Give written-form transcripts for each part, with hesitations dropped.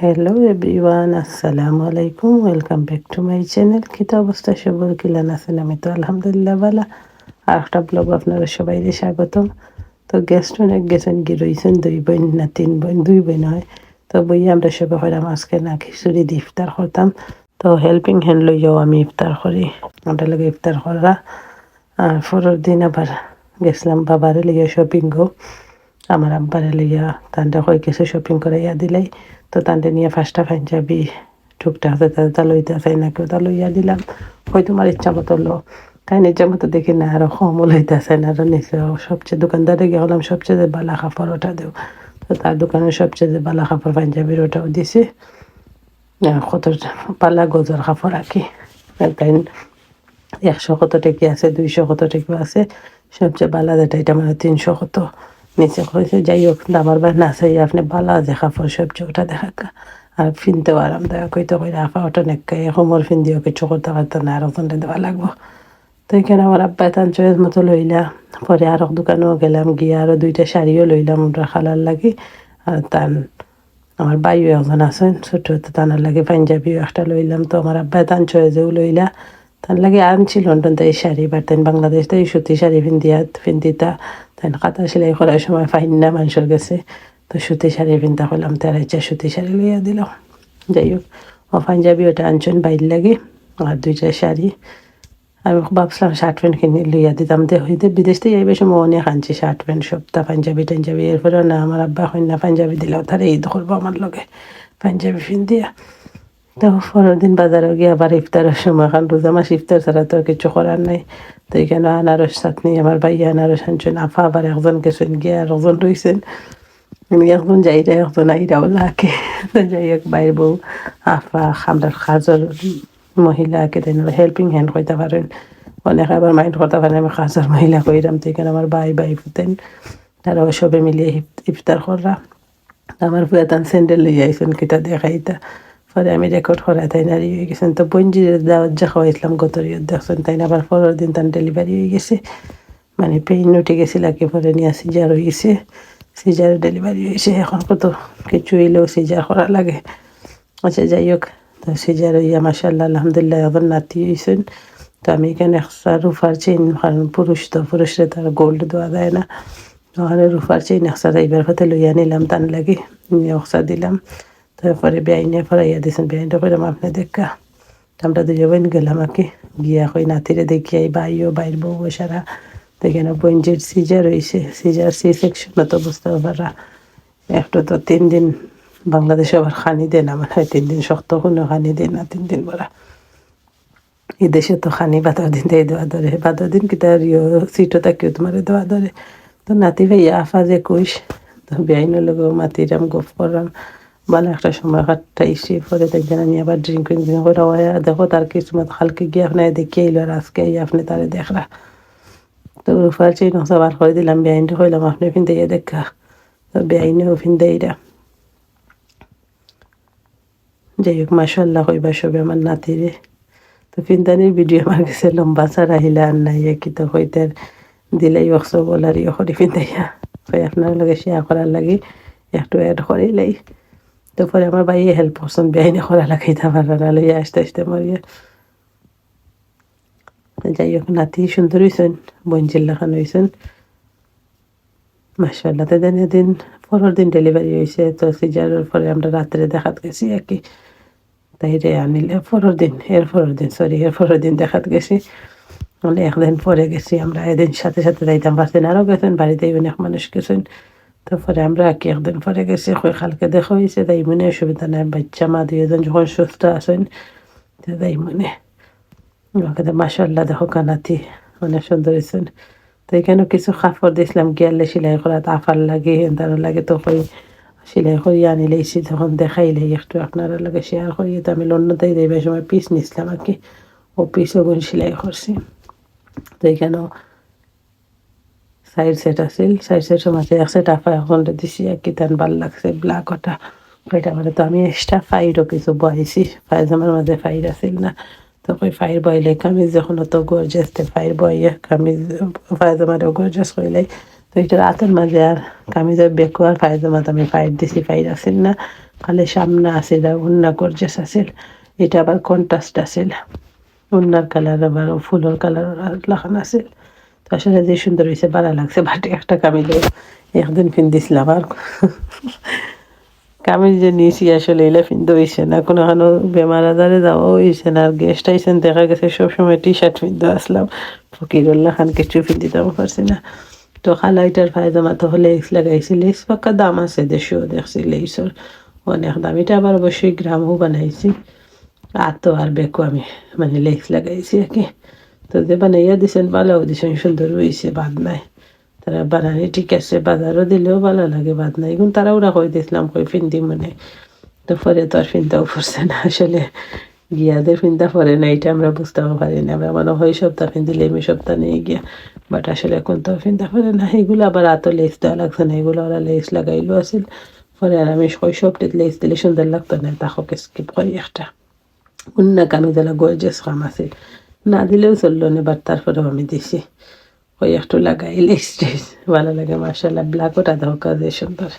Hello everyone, আসসালামু আলাইকুম। Welcome back to my channel. কিতা অবস্থা সবর, কিলান আছেন? আমি তো আলহামদুলিল্লাহ ভালো। আর একটা ব্লগ আপনারা সবাইকে স্বাগতম। তো গেস্ট অনেক গেছেন, কি রয়েছেন দুই বোন না তিন বোন, দুই বোন হয়। তো বই আমরা সবাই হইলাম আজকে না খিচুড়ি দিয়ে ইফতার করতাম। তো হেল্পিং হ্যান্ড লইয়াও আমি ইফতার করি, ওটা লাগে ইফতার করা। আর পরের দিন আবার গেছিলাম বাবারে লিগে শপিং গো। আমার আব্বারে লইয়া তান্ডা কই কিছু শপিং করাইয়া দিলাই। তো তান্ডে নিয়ে ফার্স্টটা পাঞ্জাবি টুকটাক তা লইতে চাই না কেউ, তা লইয়া দিলাম। কই তোমার ইচ্ছা মতো লো, তাই ইচ্ছা মতো দেখি না আরো কমও লইতেছে না, আরো নিচে সবচেয়ে দোকানদারে গিয়ে হলাম সবচেয়ে যে বালা কাপড় ওটা দেও। তো তার দোকানে সবচেয়ে যে বালা কাপড় পাঞ্জাবির ওটাও দিছে। কত পালা গজর কাপড় আঁকি তাই 100 কত টাকি আছে, 200 কত টাকা আছে। সবচেয়ে বালা যেটা এটা মানে 300 কত নিচে হয়েছে। যাই হোক, আমার বা না চাই আপনি বালা যে কাপড় সবচেয়ে ওটা দেখা। আর ফিনতেও আরামদায়ক হইতে কইরা আফা ওটা নেকাই হোমর ফিন দিও কিছু করতে পারতো না, আর ওখানে দেওয়া লাগবো। তো এখানে আমার আব্বা তান চয়েস মতো লইলা। পরে আর এক দোকানেও গেলাম, গিয়ে আরো 2টা শাড়িও লইলাম ওটা খালার লাগি। আর তান আমার বাইও এখন আছেন ছোট, তানার লাগে পাঞ্জাবিও একটা লইলাম। তো আমার আব্বা তান চয়েসেও লইলা। তার লাগে আনছি লন্ডন তাই শাড়ি, বাট তাই বাংলাদেশ তাই সুতি শাড়ি ফিন্দিতা তাই কাঁথা সেলাই করার সময় ফাইন না মানুষের গেছে। তো সুতি শাড়ি ফিনতা করলাম, তারা ইচ্ছা সুতি শাড়ি লইয়া দিল। যাই হোক, ও পাঞ্জাবি ওটা আনছেন বাইর লাগে। আর 2টা শাড়ি আমি ভাবছিলাম শার্ট প্যান্ট কিনে লইয়া দিতাম। হইতে বিদেশ থেকে এই বেশি অনেক আনছি শার্ট প্যান্ট সপ্তাহ পাঞ্জাবি টাঞ্জাবি। এরপরেও না আমার আব্বা হয় না পাঞ্জাবি দিলেও তারা ঈদ করবো আমার লগে পাঞ্জাবি ফিন্দিয়া। তো পরের দিন বাজারে গিয়ে আবার ইফতারের সময়, কারণ রোজা মাস ইফতার ছাড়া তো কিছু করার নাই। তো এখানে আনারস চাটনি আমার ভাইয়া আনারস আনছেন, আফা আবার একজন গেছেন গিয়ে আর একজন রয়েছেন। একজন যাইরা একজন আইরাও লাগে। তো যাই হোক, বাইর বউ আফা আমরা কাজর মহিলা কে হেল্পিং হ্যান্ড কইতে পারেন। অনেকে আবার মাইন্ড করতে পারেন আমি কাজর মহিলা কইরাম। তো এখানে আমার ভাই ফুতেন, তারাও সবে মিলিয়ে ইফতার করা। আমার পুরাতন স্যান্ডেল লইয়া আইসেন কিতা দেখাইতা। পরে আমি রেকর্ড করা তাই নারী হয়ে গেছেন। তো বঞ্জির দাওয়াত যা খাওয়াইছিলাম গত ইয়ত দেখছেন, তাই না আবার পরের দিন তার ডেলিভারি হয়ে গেছে। মানে পেইন উঠে গেছিল, কি পরে নিয়ে সিজার হয়ে গেছে। সিজার ডেলিভারি হয়েছে, এখন কত কিছু এলেও সিজার করা লাগে। আচ্ছা যাই হোক, তো সিজার হইয়া মাশাআল্লাহ আলহামদুলিল্লাহ এখন নাতি হয়েছেন। তো আমি এখানে একটা রুফার চেইন, কারণ পুরুষরে তার গোল্ড দেওয়া যায় না। ওখানে রুফার চেইন একটা যাইবার পথে লইয়া নিলাম, টান লাগি অক্সা দিলাম। তারপরে বেআইনে ফরাইয়া দিয়েছেন, বেআইনটা কইলাম আপনি দেখা। আমরা দুই বোন গেলাম আঁকি গিয়া কই নাতিরে দেখিয়াই বাইও বাইর বউ সারা। দেখেন বঞ্জির সিজার হয়েছে, সিজার সি সেকশন তো বুঝতে পারা। একটা তো 3 দিন বাংলাদেশে আবার খানি দেয় না, মানে 3 দিন শক্ত কোনো খানি দেয় না, 3 দিন বলা। এই দেশে তো খানি 12 দিন দেয় দেওয়া ধরে, 12 দিন কিতা সিটও থাকিও তোমার দেওয়া ধরে। তো নাতি ভাইয়া আফা যে কইস, তো বেআইনের লোক মাতিরাম গফ করলাম, ভালো একটা সময় কাটাইছি। পরে দেখবেন আমি আবার ড্রিঙ্ক করে দেখো তার কিসমত কালকে গিয়ে আপনার দেখিয়ে এলো, আর আজকে আপনি তারে দেখরা। তো রুফার চেয়ে নকশা বার করে দিলাম, বেআইনটা কইলাম আপনি ফিনতে দেখা। তো বেআইনেও ফিনতেইরা। যাই হোক মাশাআল্লাহ কইবা সবে আমার নাতিরে। তো ফিনতানির ভিডিও আমার কাছে লম্বা ছাড়া আহিলা আর নাই, কি তো হইতে দিলেই অক্স বলার ইয়ে করে ফিনতাইয়া কই আপনার লগে শেয়ার করার লাগি একটু অ্যাড করেইলাই। তো পরে আমার ভাইয়ে হেল্প করছেন, বেআইনে করা লাগাইতে পারা না লইয়া আসতে আসতে মরিয়া। যাই হোক, নাতি সুন্দর হয়েছেন, বঞ্জিল্লা খান হয়েছেন মাশাআল্লাহ। তো দিন পরের দিন ডেলিভারি হয়েছে। তো সিজারের পরে আমরা রাত্রে দেখাত গেছি আর কি, তাইরে আনিলে এর পরের দিন দেখাত গেছি। মানে একদিন পরে গেছি আমরা, এদিন সাথে সাথে যাইতাম পারতেন, আরও গেছেন বাড়িতেই অনেক মানুষ গেছেন। তারপরে আমরা কি একদিন পরে গেছি, কালকে দেখা হয়েছে, তাই মনে অসুবিধা নাই। বাচ্চা মা 2জন যখন সুস্থ আছেন তাই মনে মাশাআল্লাহ দেখো কানাতি অনেক সুন্দর হয়েছেন। তো এখানে কিছু কাপড় দিয়েছিলাম গিয়ালে সেলাই করা, আফার লাগে তার লাগে। তো কই সেলাই করিয়ে আনিলেছি, তখন দেখাইলে একটু আপনারা লাগে শেয়ার করিয়ে। তো আমি লন্ডনতেই যাইবার সময় পিস নিছিলাম আর কি, ও পিসও গুণ সেলাই করছি। তো এখানেও সাইড সেট আছিল, সাইড সেটের মাঝে এক সেট আফা এখন দিছি আর কি, তার ভাল লাগছে ব্ল্যাক ওটা ওইটা। মানে তো আমি এক্সট্রা ফাইরও কিছু বয়েছি, পায়জামার মাঝে ফাইর আছিল না। তো কই ফাইর বইলে কামিজ যখন অত গর্জাস ফাইর বইয়ে কামিজ পায়জামারও গর্জাস কইলাই। তো ওইটা রাতের মাঝে আর কামিজের বেকু আর পায়জামাত আমি ফাইট দিছি, ফাইট আসিল না, খালি সামনে আসিল আর উন্না গর্জেস আসিল। এটা আবার কন্ট্রাস্ট আসিল, উন্নার কালার আবার ফুলের কালার লাগানো আসিল। তো আসলে যে সুন্দর হয়েছে, ভালো লাগছে। বাটি একটা কামিজ একদিন পিন্দিছিলাম আর কামিজ যে নিয়েছি আসলে এলে পিন্ধ হয়েছে না, কোনো বেমার আজারে যাওয়া হয়েছে না। আর গেস্ট আইসেন, দেখা গেছে সবসময় টি শার্ট পিন্ধ আসলাম, ফকিরুল্লাহ খান কিছু পিন্দিতে পারছি না। তো খালাইটার পায়জামা তো লেস লাগাইছি, লেস পাক্কা দাম আছে, দেশেও দেখছি লেসর অনেক দাম। এটা আবার অবশ্যই গ্রামও বানাইছি। আর তো আর বেকু আমি মানে লেস লাগাইছি আর কি। তো যে বানাইয়া দিছেন ভালোও দিছেন, সুন্দর হয়েছে, বাদ নাই। তারা বানানি ঠিক আছে, বাজারও দিলেও ভালো লাগে, বাদ নাই। এখন তারা ওরা কই দিয়েছিলাম, কই ফিন্দি মানে, তো পরে তো আর ফিনতেও পড়ছে না আসলে। গিয়াদের ফিনতা পরে না, এটা আমরা বুঝতেও পারি না। আমরা মনে হয় সপ্তাহ ফিন্দিলে আমি সপ্তাহ নিয়ে গিয়া, বাট আসলে এখন তো ফিনতা পরে না। এগুলো আবার এত লেস দেওয়া লাগছে না, এগুলো ওরা লেস লাগাইলো আসিল পরে। আর আমি শৈশবটিতে লেস দিলে সুন্দর লাগতো না, তাকে স্কিপ করি একটা। অন্য কামি দিলা গর্জেস কাম আছে, না দিলেও চললো না, বাট তারপরেও আমি দিছি। ওই একটু লাগাই লেস টেস ভালো লাগে মার্শাল্লাহ। ব্ল্যাকটা দেখো কাজে সুন্দর,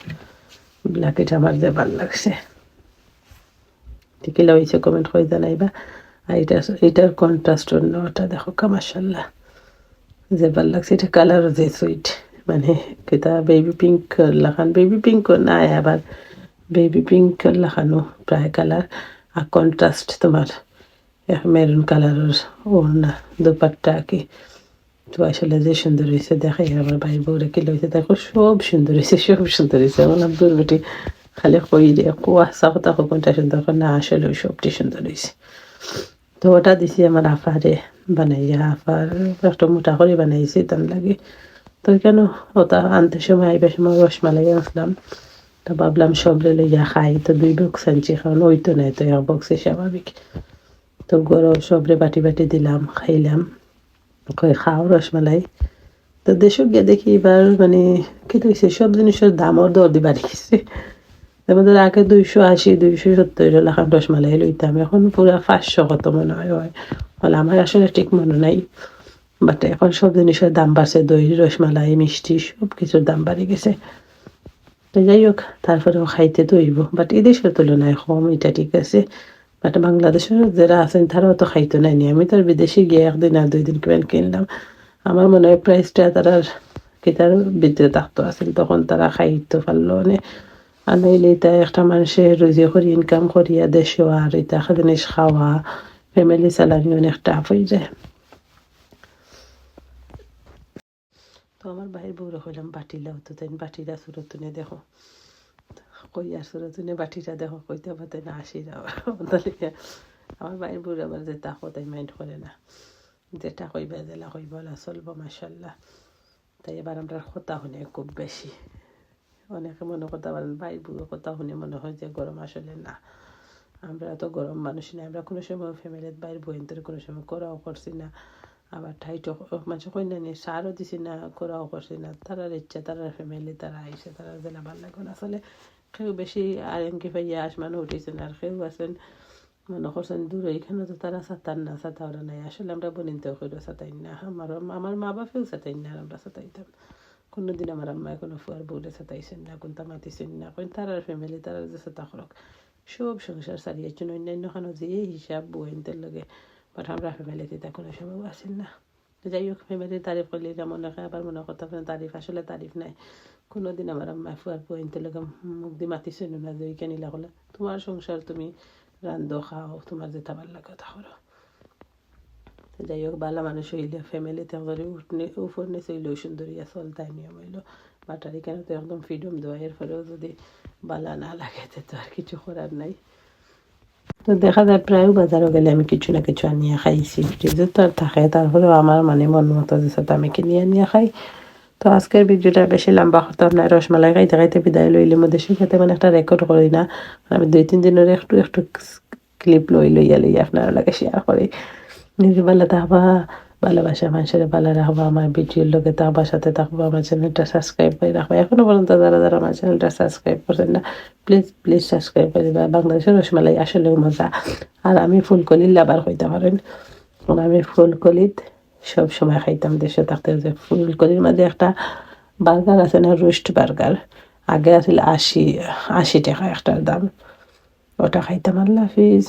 ব্ল্যাক এটা আমার যে ভালো লাগছে। ঠিকই হয়েছে, কমেন্ট করে জানাইবা। আর এটার কন্ট্রাস্ট অন্যটা দেখো মাশাআল্লাহ, যে ভাল লাগছে। এটা কালার যে সুইট, মানে এটা বেবি পিঙ্ক লাগান, বেবি পিঙ্ক না আবার বেবি পিঙ্ক লাগানো প্রায় কালার। আর কন্ট্রাস্ট তোমার মেরুন কালারের ওড়না দুপাট্টা কি। তো আসলে যে সুন্দর হয়েছে দেখাই, আমার ভাই বউরে কি লইছে দেখো, সব সুন্দর হয়েছে, সব সুন্দর হয়েছে। আমার আব্দুর বেটি খালি কই দিয়ে কোয়া সাকতা কোনটা সুন্দর, না আসলে সবটি সুন্দর হয়েছে। তো ওটা দিছি আমার আফারে বানাইয়া, আফার একটা মোটা করে বানাইছি তার লাগে। তো কেন ওটা আনতে সময় আইবার সময় রসমালাই আনলাম, তো ভাবলাম সব লইয়া খাই। তো 2 বক্স আনছি, কারণ ওই তো নাই, তো 1 বক্সে স্বাভাবিক। তো গরম সবরে বাটি বাটি দিলাম, খাইলাম। কই খাও রসমালাই। তো দেশে গিয়ে দেখি এবার মানে কি হয়েছে, সব জিনিসের দামও দর দি বাড়ি গেছে। আমাদের আগে 280 270 লাখান রসমালাই লইতাম, এখন পুরা 500 কত মনে হয় হয়। আমার আসলে ঠিক মনে নাই, বাট এখন সব জিনিসের দাম বাড়ছে, দই রসমালাই মিষ্টি সব কিছুর দাম বাড়ি গেছে। তো যাই হোক, তারপরেও খাইতে তো হইব, বাট এই দেশের তুলনায় কম, এটা ঠিক আছে। বাট বাংলাদেশের যারা আছেন তারাও তো খাইতো নাই নি। আমি তো আর বিদেশে গিয়ে 1 দিন আর 2 দিন কেন কিনলাম, আমার মনে হয় প্রাইসটা তারার কিতার ভিতরে থাকতো আসেন, তখন তারা খাইতে পারলো না। আর নইলে এটা একটা মানুষের রুজি করি ইনকাম করিয়া দেশে আর এটা জিনিস খাওয়া, ফ্যামিলি চালানি অনেক টাফ হয়ে যায়। তো আমার ভাইয়ের বউরে কইলাম বাটি লাও, তো তাই বাটিটা সুরত নে দেখো, কই আর সুরত নে বাটিটা দেখো, কইতে পাতে না আসি যাও। আমার ভাইয়ের বউরে আবার যেটা তাই মাইন্ড করে না, যেটা কইবা জেলা কইবা চলবো মাশাল্লাহ। তাই এবার আমরা কথা শুনে খুব বেশি, অনেকে মনে করতে পারেন ভাই বুড়ো কথা শুনে মনে হয় যে গরম, আসলে না। আমরা তো গরম মানুষ না, আমরা কোনো সময় ফ্যামিলির বাইরে বইন্তরে কোনো সময় করাও করছি না, আবার ঠাইটো মানুষ কই না নিয়ে সারও দিছি না, করাও করছি না। তারার ইচ্ছা, তারার ফ্যামিলি, তারা আইসে, তারা জেলা ভালো লাগে না। আসলে কেউ বেশি আর এমকি পাইয়া আসমানো উঠেছেন, আর কেউ আছেন মনে করছেন দূর, এইখানে তো তারা সাঁতার না, সাঁতা ওরা নাই। আসলে আমরা বনিনতেও কইরো সাঁতাই না, আমার মা বাপেও সাঁতাই না, আর আমরা সাঁতাইতাম। কোনোদিন আমার আম্মায় কোনো ফুয়ার বউরে সাঁতাইছেন না, কোনটা মাতিছেন না, কোন তারার ফ্যামিলি, তারা যে সাঁতা করক সব সংসার সারিয়েছেন অন্যান্য খানো যে হিসাব বইনদের লগে। বাট আমরা ফ্যামিলিতে তা কোনো সময় আসেন না। যাই হোক, ফ্যামিলির তারিফ করলে যেমন রাখে, আবার মনে করতে পারেন তারিফ, আসলে তারিফ নাই। কোনোদিন আমার আম্মায় ফুয়ার বইনদের লগে মুখ দিয়ে মাতিছেন না যে ওইখানে লাগলে তোমার সংসার, তুমি রান্ধো খাও, তোমার যেটা ভালো লাগে তা করো। যাই হোক, ভালো মানুষ হইলে ফ্যামিলিতে করে উঠনে উপর নিচে হইলেও সুন্দরিয়া চলতাই নিয়ম হইলো। বাটার এখানে তো একদম ফ্রিডম দেওয়া, এরপরেও যদি বালা না লাগে তো আর কিছু করার নাই। তো দেখা যায় প্রায় বাজারও গেলে আমি কিছু না কিছু আনিয়ে খাইছি, ফ্রিজে তো আর থাকে, তারপরেও আমার মানে মন মতো যেসব আমি কিনে আনিয়ে খাই। তো আজকের ভিডিওটা বেশি লম্বা হতাম না, রসমালাই খাইতে খাইতে বিদায় লইলে মধ্যে সাথে মানে একটা রেকর্ড করি না, আমি 2-3 দিনের একটু একটু ক্লিপ লইয়া আপনারা লাগে শেয়ার করি। নিজে ভালো থাকবা, ভালোবাসা মানুষের ভালো রাখবা, আমার ভিডিওর লোকে থাকবা, সাথে থাকবা, আমার চ্যানেলটা সাবস্ক্রাইব করে রাখবা। এখনো পর্যন্ত যারা যারা আমার চ্যানেলটা সাবস্ক্রাইব করছেন না, প্লিজ প্লিজ সাবস্ক্রাইব করে দিবা। বাংলাদেশের রসমালাই আসলেও মজা। আর আমি ফুলকলির লাভার হইতে পারেন, আমি ফুলকলিত সব সময় খাইতাম দেশে থাকতে। যে ফুলকলির মধ্যে একটা বার্গার আছে না, রোস্ট বার্গার, আগে আছিল ৮০ টাকা একটার দাম, ওটা খাইতাম। আল্লাহ হাফিজ।